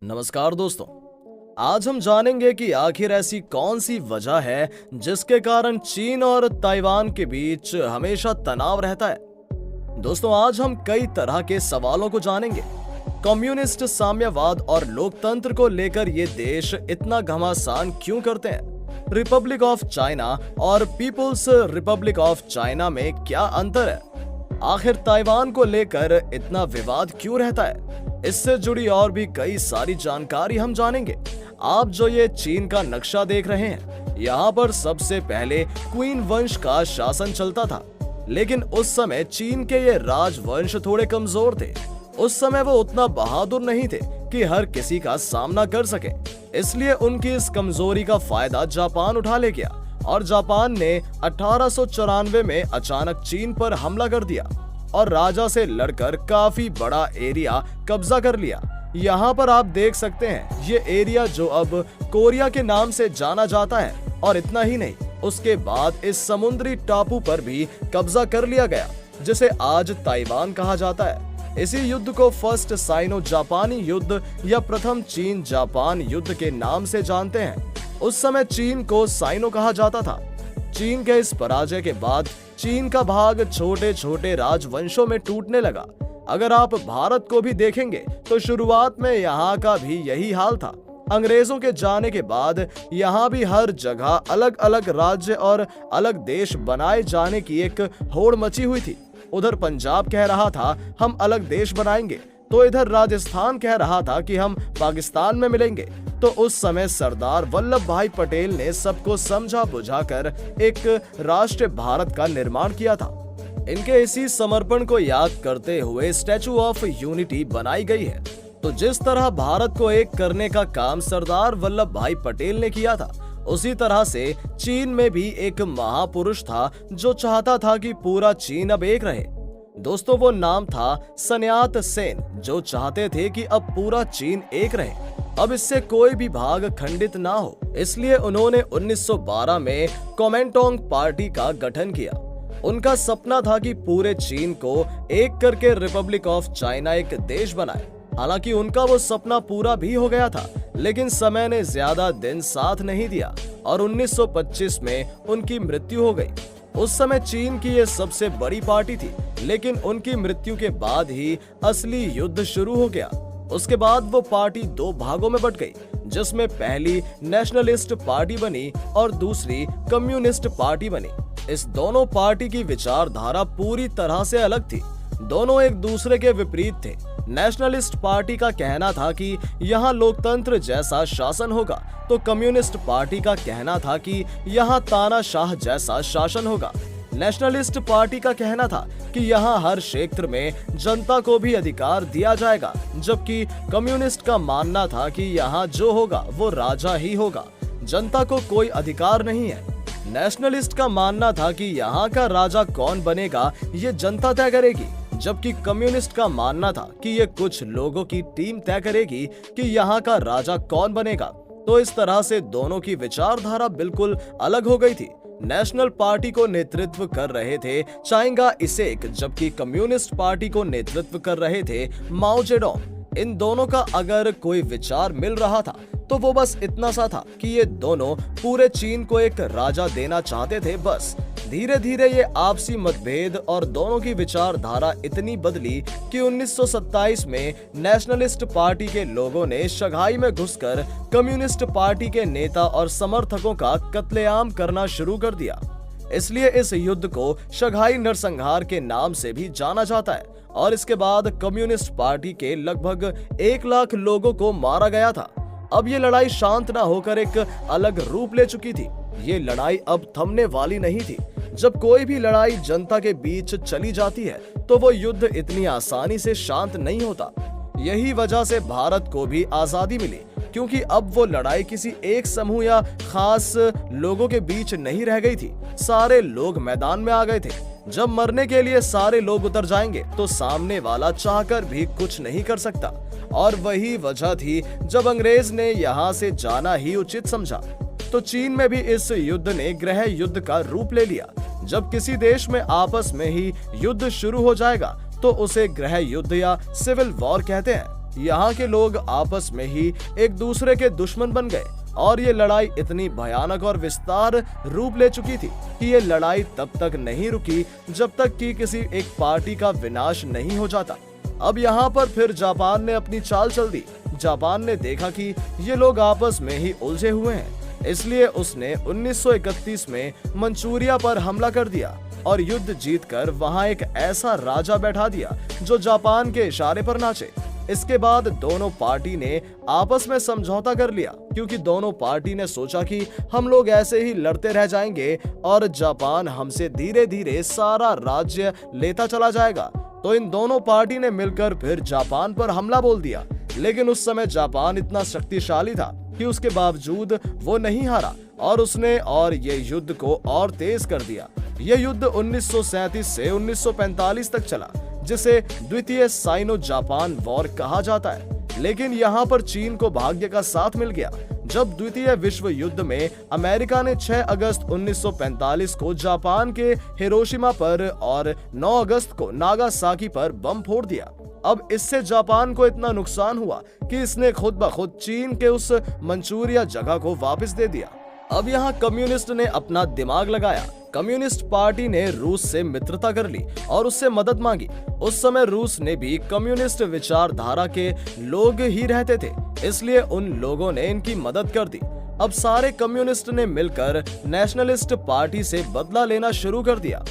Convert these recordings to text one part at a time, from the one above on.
नमस्कार दोस्तों। आज हम जानेंगे कि आखिर ऐसी कौन सी वजह है जिसके कारण चीन और ताइवान के बीच हमेशा तनाव रहता है। दोस्तों, आज हम कई तरह के सवालों को जानेंगे। कम्युनिस्ट, साम्यवाद और लोकतंत्र को लेकर ये देश इतना घमासान क्यों करते हैं? रिपब्लिक ऑफ चाइना और पीपुल्स रिपब्लिक ऑफ चाइना में क्या अंतर है? आखिर ताइवान को लेकर इतना विवाद क्यों रहता है? इससे जुड़ी और भी कई सारी जानकारी हम जानेंगे। आप जो ये चीन का नक्शा देख रहे हैं, यहाँ पर सबसे पहले क्वीन वंश का शासन चलता था, लेकिन उस समय चीन के ये राजवंश थोड़े कमजोर थे। उस समय वो उतना बहादुर नहीं थे कि हर किसी का सामना कर सके, इसलिए उनकी इस कमजोरी का फायदा जापान उठा ले गया और जापान ने 1894 में अचानक चीन पर हमला कर दिया और राजा से लड़कर काफी बड़ा एरिया कब्जा कर लिया। यहाँ पर आप देख सकते हैं ये एरिया जो अब कोरिया के नाम से जाना जाता है, और इतना ही नहीं, उसके बाद इस समुद्री टापू पर भी कब्जा कर लिया गया जिसे आज ताइवान कहा जाता है। इसी युद्ध को फर्स्ट साइनो जापानी युद्ध या प्रथम चीन जापान युद्ध के नाम से जानते हैं। उस समय चीन को साइनो कहा जाता था। चीन के इस पराजय के बाद चीन का भाग छोटे छोटे राजवंशों में टूटने लगा। अगर आप भारत को भी देखेंगे तो शुरुआत में यहाँ का भी यही हाल था। अंग्रेजों के जाने के बाद यहाँ भी हर जगह अलग अलग राज्य और अलग देश बनाए जाने की एक होड़ मची हुई थी। उधर पंजाब कह रहा था हम अलग देश बनाएंगे, तो इधर राजस्थान कह रहा था कि हम पाकिस्तान में मिलेंगे। तो उस समय सरदार वल्लभ भाई पटेल ने सबको समझा बुझाकर एक राष्ट्र भारत का निर्माण किया था। इनके इसी समर्पण को याद करते हुए स्टैचू ऑफ यूनिटी बनाई गई है। तो जिस तरह भारत को एक करने का काम सरदार वल्लभ भाई पटेल ने किया था, उसी तरह से चीन में भी एक महापुरुष था जो चाहता था कि पूरा चीन अब एक रहे। दोस्तों, वो नाम था सन यात सेन, जो चाहते थे कि अब पूरा चीन एक रहे, अब इससे कोई भी भाग खंडित ना हो। इसलिए उन्होंने 1912 में कोमेंटोंग पार्टी का गठन किया। उनका सपना था कि पूरे चीन को एक करके रिपब्लिक ऑफ चाइना एक देश बनाए। हालांकि उनका वो सपना पूरा भी हो गया था, लेकिन समय ने ज्यादा दिन साथ नहीं दिया और 1925 में उनकी मृत्यु हो गई। उस समय चीन की ये सबसे बड़ी पार्टी थी, लेकिन उनकी मृत्यु के बाद ही असली युद्ध शुरू हो गया। उसके बाद वो पार्टी दो भागों में बट गई, जिसमें पहली नेशनलिस्ट पार्टी बनी और दूसरी कम्युनिस्ट पार्टी बनी। इस दोनों पार्टी की विचारधारा पूरी तरह से अलग थी। दोनों एक दूसरे के विपरीत थे। नेशनलिस्ट पार्टी का कहना था कि यहाँ लोकतंत्र जैसा शासन होगा, तो कम्युनिस्ट पार्टी का कहना था कि यहाँ तानाशाह जैसा शासन होगा। नेशनलिस्ट पार्टी का कहना था कि यहाँ हर क्षेत्र में जनता को भी अधिकार दिया जाएगा, जबकि कम्युनिस्ट का मानना था कि यहाँ जो होगा वो राजा ही होगा, जनता को कोई अधिकार नहीं है। नेशनलिस्ट का मानना था कि यहाँ का राजा कौन बनेगा ये जनता तय करेगी, जबकि कम्युनिस्ट का मानना था कि ये कुछ लोगों की टीम तय करेगी कि यहाँ का राजा कौन बनेगा। तो इस तरह से दोनों की विचारधारा बिल्कुल अलग हो गई थी। नेशनल पार्टी को नेतृत्व कर रहे थे चांगा इसेक, जबकि कम्युनिस्ट पार्टी को नेतृत्व कर रहे थे माओ जेडोंग। इन दोनों का अगर कोई विचार मिल रहा था तो वो बस इतना सा था कि ये दोनों पूरे चीन को एक राजा देना चाहते थे। बस धीरे धीरे ये आपसी मतभेद और दोनों की विचारधारा इतनी बदली कि 1927 में नेशनलिस्ट पार्टी के लोगों ने शंघाई में घुसकर कम्युनिस्ट पार्टी के नेता और समर्थकों का कत्लेआम करना शुरू कर दिया। इसलिए इस युद्ध को शंघाई नरसंहार के नाम से भी जाना जाता है। और इसके बाद कम्युनिस्ट पार्टी के लगभग 1 लाख लोगों को मारा गया था। अब ये लड़ाई शांत ना होकर एक अलग रूप ले चुकी थी। ये लड़ाई अब थमने वाली नहीं थी। जब कोई भी लड़ाई जनता के बीच चली जाती है तो वो युद्ध इतनी आसानी से शांत नहीं होता। यही वजह से भारत को भी आजादी मिली, क्योंकि अब वो लड़ाई किसी एक समूह या खास लोगों के बीच नहीं रह गई थी। सारे लोग मैदान में आ गए थे। जब मरने के लिए सारे लोग उतर जाएंगे तो सामने वाला चाहकर भी कुछ नहीं कर सकता। और वही वजह थी जब अंग्रेज ने यहाँ से जाना ही उचित समझा। तो चीन में भी इस युद्ध ने गृह युद्ध का रूप ले लिया। जब किसी देश में आपस में ही युद्ध शुरू हो जाएगा तो उसे गृह युद्ध या सिविल वॉर कहते हैं। यहाँ के लोग आपस में ही एक दूसरे के दुश्मन बन गए और ये लड़ाई इतनी भयानक और विस्तार रूप ले चुकी थी कि ये लड़ाई तब तक नहीं रुकी जब तक कि किसी एक पार्टी का विनाश नहीं हो जाता। अब यहाँ पर फिर जापान ने अपनी चाल चल दी। जापान ने देखा कि ये लोग आपस में ही उलझे हुए हैं, इसलिए उसने 1931 में मंचूरिया पर हमला कर दिया और युद्ध जीतकर वहां एक ऐसा राजा बैठा दिया जो जापान के इशारे पर नाचे। इसके बाद दोनों पार्टी ने आपस में समझौता कर लिया, क्योंकि दोनों पार्टी ने सोचा कि हम लोग ऐसे ही लड़ते रह जाएंगे और जापान हमसे धीरे धीरे सारा राज्य लेता चला जाएगा। तो इन दोनों पार्टी ने मिलकर फिर जापान पर हमला बोल दिया। लेकिन उस समय जापान इतना शक्तिशाली था कि उसके बावजूद वो नहीं हारा और उसने और ये युद्ध को और तेज कर दिया। यह युद्ध 1937 से 1945 तक चला, जिसे द्वितीय साइनो जापान वॉर कहा जाता है। लेकिन यहाँ पर चीन को भाग्य का साथ मिल गया जब द्वितीय विश्व युद्ध में अमेरिका ने 6 अगस्त 1945 को जापान के हिरोशिमा पर और 9 अगस्त को नागासाकी पर बम फोड़ दिया। अब इससे जापान को इतना नुकसान हुआ कि इसने खुद ब खुद चीन के उस मंचूरिया जगह को वापस दे दिया। अब यहाँ कम्युनिस्ट ने अपना दिमाग लगाया। कम्युनिस्ट पार्टी ने रूस से मित्रता कर ली और उससे मदद मांगी। उस समय रूस ने भी कम्युनिस्ट विचारधारा के लोग ही रहते थे, इसलिए उन लोगों ने इनकी मदद कर दी। अब सारे कम्युनिस्ट ने मिलकर नेशनलिस्ट पार्टी से बदला लेना शुरू कर दिया।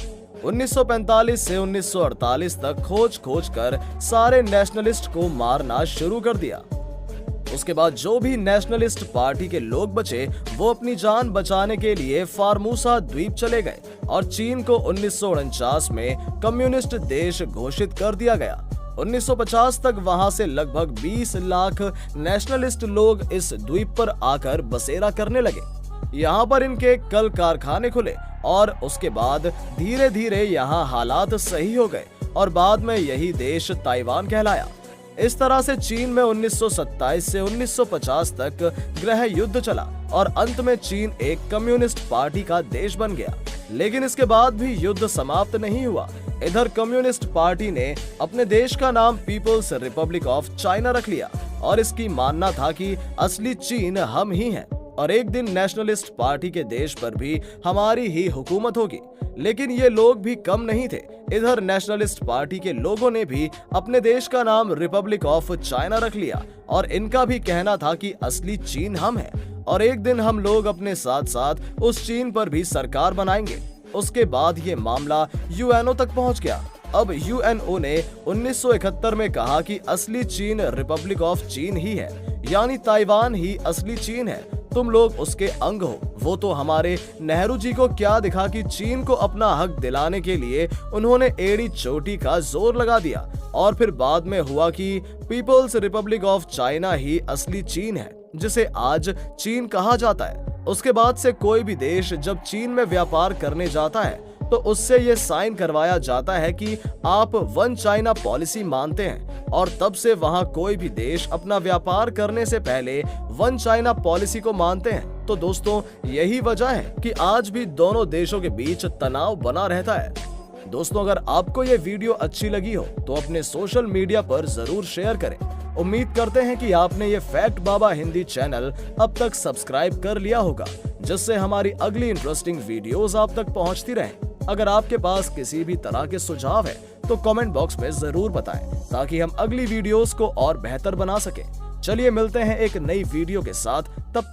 1945 से 1948 तक खोज कर सारे नेशनलिस्ट को मारना शुरू कर दिया। उसके बाद जो भी नेशनलिस्ट पार्टी के लोग बचे वो अपनी जान बचाने के लिए फार्मूसा द्वीप चले गए और चीन को 1949 में कम्युनिस्ट देश घोषित कर दिया गया। 1950 तक वहां से लगभग 20 लाख नेशनलिस्ट लोग इस द्वीप पर आकर बसेरा करने लगे। यहाँ पर इनके कल कारखाने खुले और उसके बाद धीरे धीरे यहाँ हालात सही हो गए और बाद में यही देश ताइवान कहलाया। इस तरह से चीन में 1927 से 1950 तक गृह युद्ध चला और अंत में चीन एक कम्युनिस्ट पार्टी का देश बन गया। लेकिन इसके बाद भी युद्ध समाप्त नहीं हुआ। इधर कम्युनिस्ट पार्टी ने अपने देश का नाम पीपल्स रिपब्लिक ऑफ चाइना रख लिया और इसकी मानना था कि असली चीन हम ही हैं और एक दिन नेशनलिस्ट पार्टी के देश पर भी हमारी ही हुकूमत होगी। लेकिन ये लोग भी कम नहीं थे। इधर नेशनलिस्ट पार्टी के लोगों ने भी अपने देश का नाम रिपब्लिक ऑफ चाइना रख लिया और इनका भी कहना था कि असली चीन हम हैं और एक दिन हम लोग अपने साथ साथ उस चीन पर भी सरकार बनाएंगे। उसके बाद ये मामला यूएनओ तक पहुंच गया। अब यूएनओ ने 1971 में कहा कि असली चीन रिपब्लिक ऑफ चीन ही है, यानी ताइवान ही असली चीन है, तुम लोग उसके अंग हो। वो तो हमारे नेहरू जी को क्या दिखा कि चीन को अपना हक दिलाने के लिए उन्होंने एड़ी चोटी का जोर लगा दिया और फिर बाद में हुआ कि पीपल्स रिपब्लिक ऑफ चाइना ही असली चीन है, जिसे आज चीन कहा जाता है। उसके बाद से कोई भी देश जब चीन में व्यापार करने जाता है तो उससे ये साइन करवाया जाता है कि आप वन चाइना पॉलिसी मानते हैं और तब से वहाँ कोई भी देश अपना व्यापार करने से पहले वन चाइना पॉलिसी को मानते हैं। तो दोस्तों यही वजह है कि आज भी दोनों देशों के बीच तनाव बना रहता है। दोस्तों अगर आपको ये वीडियो अच्छी लगी हो तो अपने सोशल मीडिया पर जरूर शेयर करें। उम्मीद करते हैं कि आपने ये फैक्ट बाबा हिंदी चैनल अब तक सब्सक्राइब कर लिया होगा, जिससे हमारी अगली इंटरेस्टिंग वीडियोस आप तक पहुंचती रहें। अगर आपके पास किसी भी तरह के सुझाव है तो कमेंट बॉक्स में जरूर बताएं, ताकि हम अगली वीडियोस को और बेहतर बना सकें। चलिए मिलते हैं एक नई वीडियो के साथ, तब तक